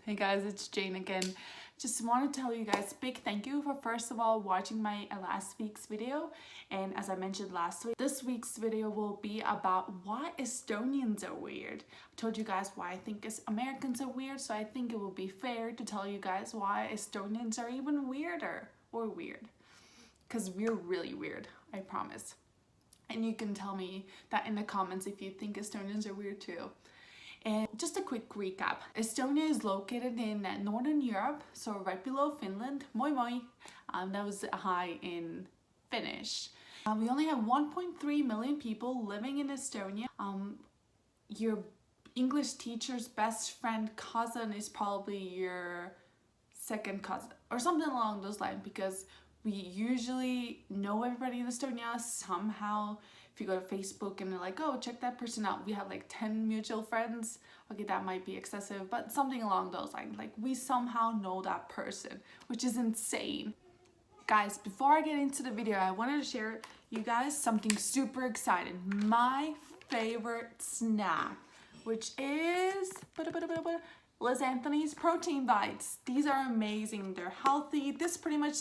Hey guys, it's Jane again. Just want to tell you guys big thank you for first of all watching my last week's video, and as I mentioned last week, this week's video will be about why Estonians are weird. I told you guys why I think Americans are weird, so I think it will be fair to tell you guys why Estonians are even weirder or weird, because we're really weird, I promise. And you can tell me that in the comments if you think Estonians are weird too. And just a quick recap. Estonia is located in Northern Europe, so right below Finland. Moi moi. That was hi in Finnish. We only have 1.3 million people living in Estonia. Your English teacher's best friend cousin is probably your second cousin or something along those lines, because we usually know everybody in Estonia somehow. If you go to Facebook and they're like, oh, check that person out, we have like 10 mutual friends. Okay, that might be excessive, but something along those lines. Like we somehow know that person, which is insane. Guys, before I get into the video, I wanted to share you guys something super exciting. My favorite snack, which is Liz Anthony's protein bites. These are amazing. They're healthy. This pretty much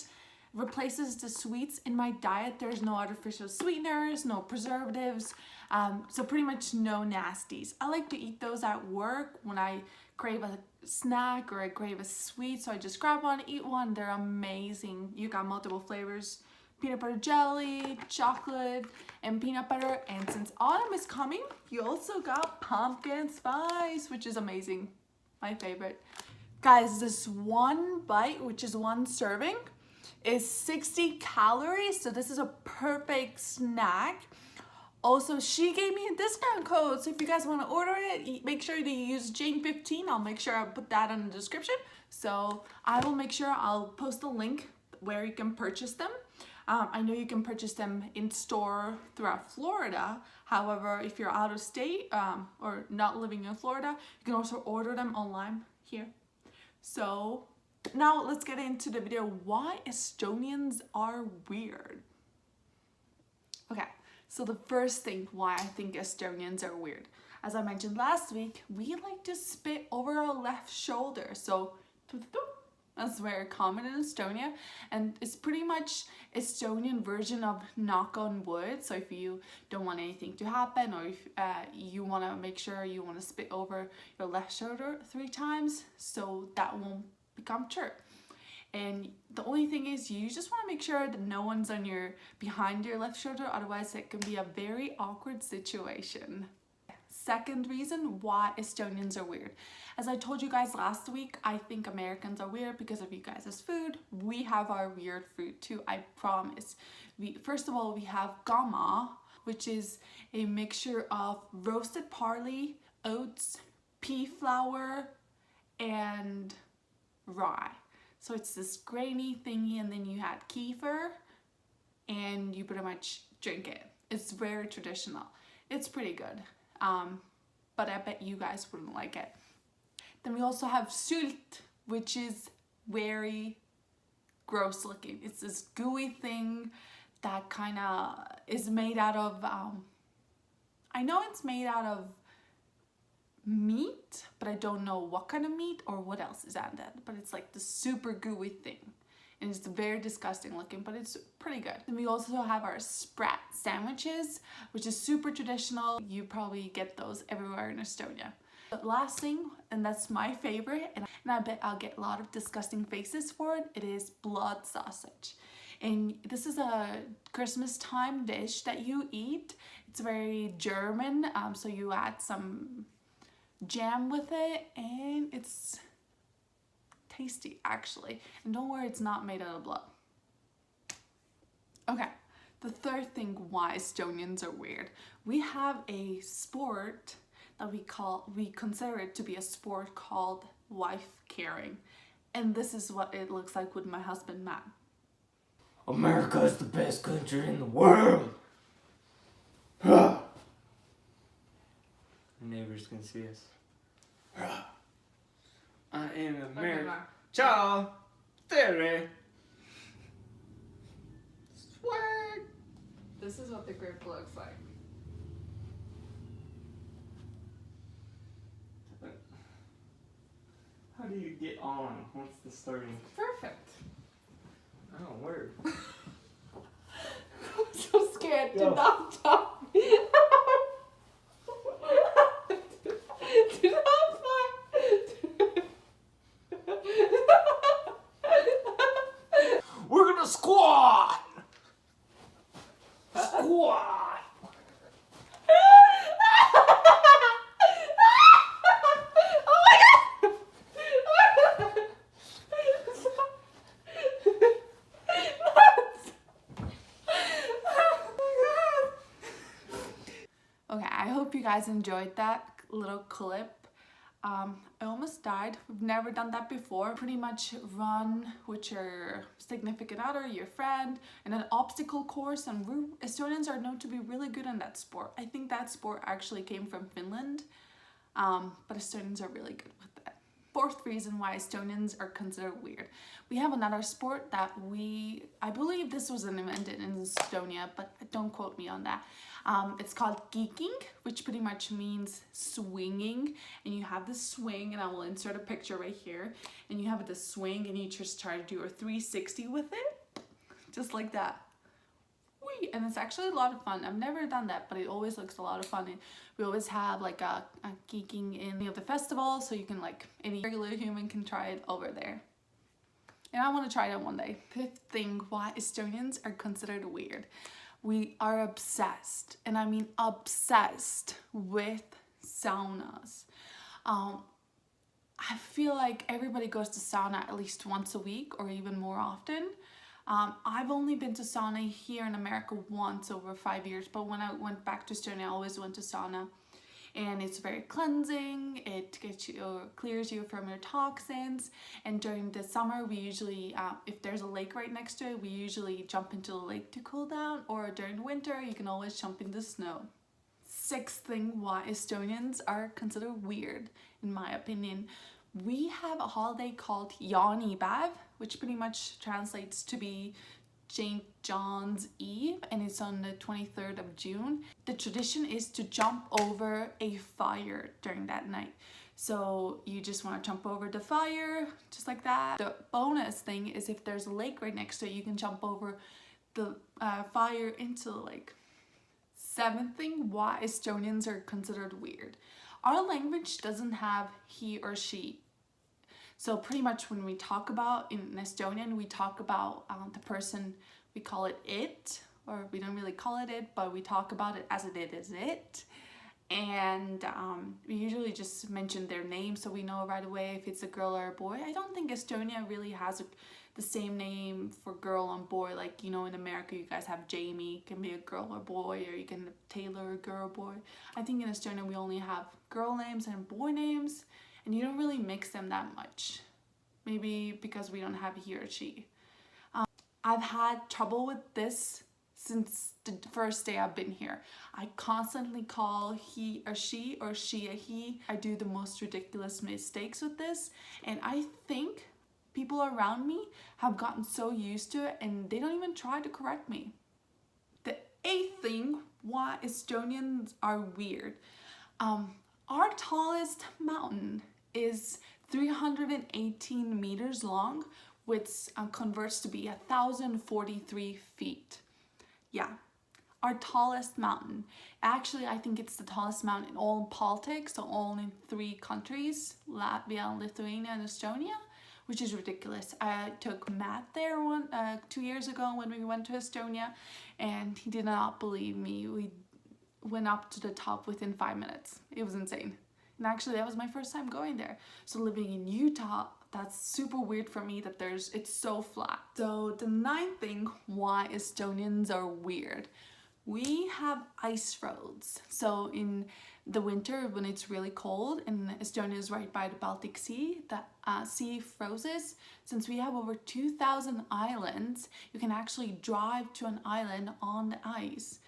replaces the sweets in my diet. There's no artificial sweeteners, no preservatives, so pretty much no nasties. I like to eat those at work when I crave a snack or I crave a sweet, so I just grab one, eat one. They're amazing. You got multiple flavors: peanut butter jelly, chocolate, and peanut butter. And since autumn is coming, you also got pumpkin spice, which is amazing. My favorite. Guys, this one bite, which is one serving, is 60 calories, so this is a perfect snack. Also, she gave me a discount code, so if you guys want to order it, make sure to use Jane15. I'll make sure I put that in the description, so I will make sure I'll post a link where you can purchase them. I know you can purchase them in store throughout Florida. However, if you're out of state or not living in Florida, you can also order them online here. So now let's get into the video. Why Estonians are weird. Okay, so the first thing why I think Estonians are weird. As I mentioned last week, we like to spit over our left shoulder. So that's very common in Estonia, and it's pretty much Estonian version of knock on wood. So if you don't want anything to happen, or if you want to make sure you want to spit over your left shoulder 3 times, so that won't become true. And the only thing is, you just want to make sure that no one's on behind your left shoulder, otherwise it can be a very awkward situation. Second reason why Estonians are weird. As I told you guys last week, I think Americans are weird because of you guys' food. We have our weird food too, I promise. First of all, we have gama, which is a mixture of roasted barley, oats, pea flour, and rye. So it's this grainy thingy, and then you add kefir and you pretty much drink it. It's very traditional. It's pretty good, but I bet you guys wouldn't like it. Then we also have sult, which is very gross looking. It's this gooey thing that kind of is made out of I know it's made out of meat, but I don't know what kind of meat or what else is added, but it's like the super gooey thing, and it's very disgusting looking, but it's pretty good. Then we also have our sprat sandwiches, which is super traditional. You probably get those everywhere in Estonia. The last thing, and that's my favorite, and I bet I'll get a lot of disgusting faces for it, it is blood sausage. And this is a Christmas time dish that you eat. It's very German, so you add some jam with it, and it's tasty actually. And don't worry, it's not made out of blood. Okay, the third thing why Estonians are weird. We have a sport that we consider it to be a sport called wife carrying, and this is what it looks like with my husband Matt. America is the best country in the world. Neighbors can see us. I am America. Ciao! Tere! Swag! This is what the grip looks like. How do you get on once the starting? Perfect. Oh, word. I'm so scared. Do Go. not stop me. Do not fly. We're gonna squat! Squat! Oh my god! Okay, I hope you guys enjoyed that little clip. I almost died. We've never done that before. Pretty much run with your significant other, your friend, in an obstacle course, and Estonians are known to be really good in that sport. I think that sport actually came from Finland, but Estonians are really good with that. Fourth reason why Estonians are considered weird. We have another sport that I believe this was invented in Estonia, but don't quote me on that. It's called geeking, which pretty much means swinging. And you have this swing, and I will insert a picture right here. And you have this swing, and you just try to do a 360 with it, just like that. Whee! And it's actually a lot of fun. I've never done that, but it always looks a lot of fun. And we always have like a geeking in the festival, so you can like any regular human can try it over there. And I want to try that one day. Fifth thing why Estonians are considered weird. We are obsessed, and I mean obsessed, with saunas. I feel like everybody goes to sauna at least once a week or even more often. I've only been to sauna here in America once over 5 years, but when I went back to Estonia, I always went to sauna. And it's very cleansing. It clears you from your toxins. And during the summer, we usually, if there's a lake right next to it, we usually jump into the lake to cool down. Or during winter, you can always jump in the snow. Sixth thing why Estonians are considered weird, in my opinion. We have a holiday called jaanipäev, which pretty much translates to be St. John's Eve, and it's on the 23rd of June. The tradition is to jump over a fire during that night. So you just want to jump over the fire, just like that. The bonus thing is if there's a lake right next to it, you can jump over the fire into the lake. Seventh thing why Estonians are considered weird. Our language doesn't have he or she. So pretty much when we talk about, in Estonian, we talk about the person, we call it, or we don't really call it, but we talk about it as it is it. And we usually just mention their name so we know right away if it's a girl or a boy. I don't think Estonia really has the same name for girl and boy. Like, you know, in America, you guys have Jamie, can be a girl or boy, or you can have Taylor, girl or boy. I think in Estonia, we only have girl names and boy names. And you don't really mix them that much. Maybe because we don't have he or she. I've had trouble with this since the first day I've been here. I constantly call he a she or she a he. I do the most ridiculous mistakes with this. And I think people around me have gotten so used to it and they don't even try to correct me. The eighth thing why Estonians are weird. Our tallest mountain is 318 meters long, which converts to be 1,043 feet. Yeah, our tallest mountain. Actually, I think it's the tallest mountain in all Baltics, so all in 3 countries, Latvia, Lithuania, and Estonia, which is ridiculous. I took Matt there 2 years ago when we went to Estonia, and he did not believe me. We went up to the top within 5 minutes. It was insane. And actually, that was my first time going there. So living in Utah, that's super weird for me that it's so flat. So the ninth thing why Estonians are weird. We have ice roads. So in the winter, when it's really cold, and Estonia is right by the Baltic Sea, the sea freezes. Since we have over 2,000 islands, you can actually drive to an island on the ice.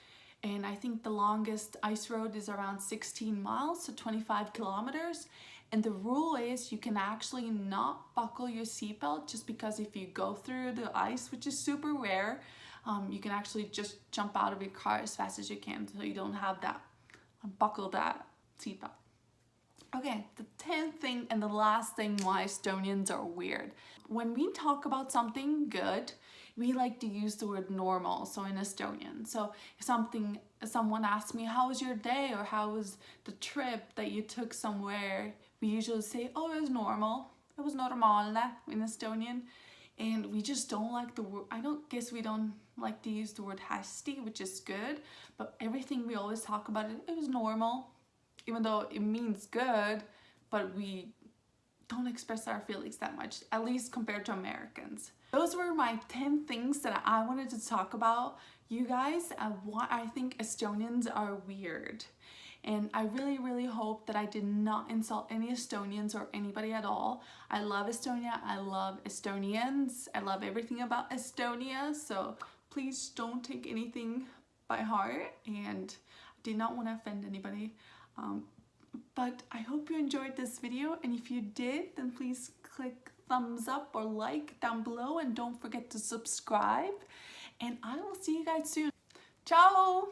And I think the longest ice road is around 16 miles, so 25 kilometers. And the rule is you can actually not buckle your seatbelt, just because if you go through the ice, which is super rare, you can actually just jump out of your car as fast as you can, so you don't have that buckle that seatbelt. Okay, the 10th thing and the last thing why Estonians are weird. When we talk about something good, we like to use the word normal, so in Estonian. So if someone asks me, how was your day, or how was the trip that you took somewhere, we usually say, oh, it was normal. It was normalne in Estonian. And we just don't like the word, we don't like to use the word hästi, which is good, but everything we always talk about it was normal. Even though it means good, but we don't express our feelings that much, at least compared to Americans. Those were my 10 things that I wanted to talk about, you guys, why I think Estonians are weird. And I really, really hope that I did not insult any Estonians or anybody at all. I love Estonia, I love Estonians, I love everything about Estonia, so please don't take anything by heart, and I did not want to offend anybody. But I hope you enjoyed this video, and if you did, then please click thumbs up or like down below, and don't forget to subscribe, and I will see you guys soon. Ciao!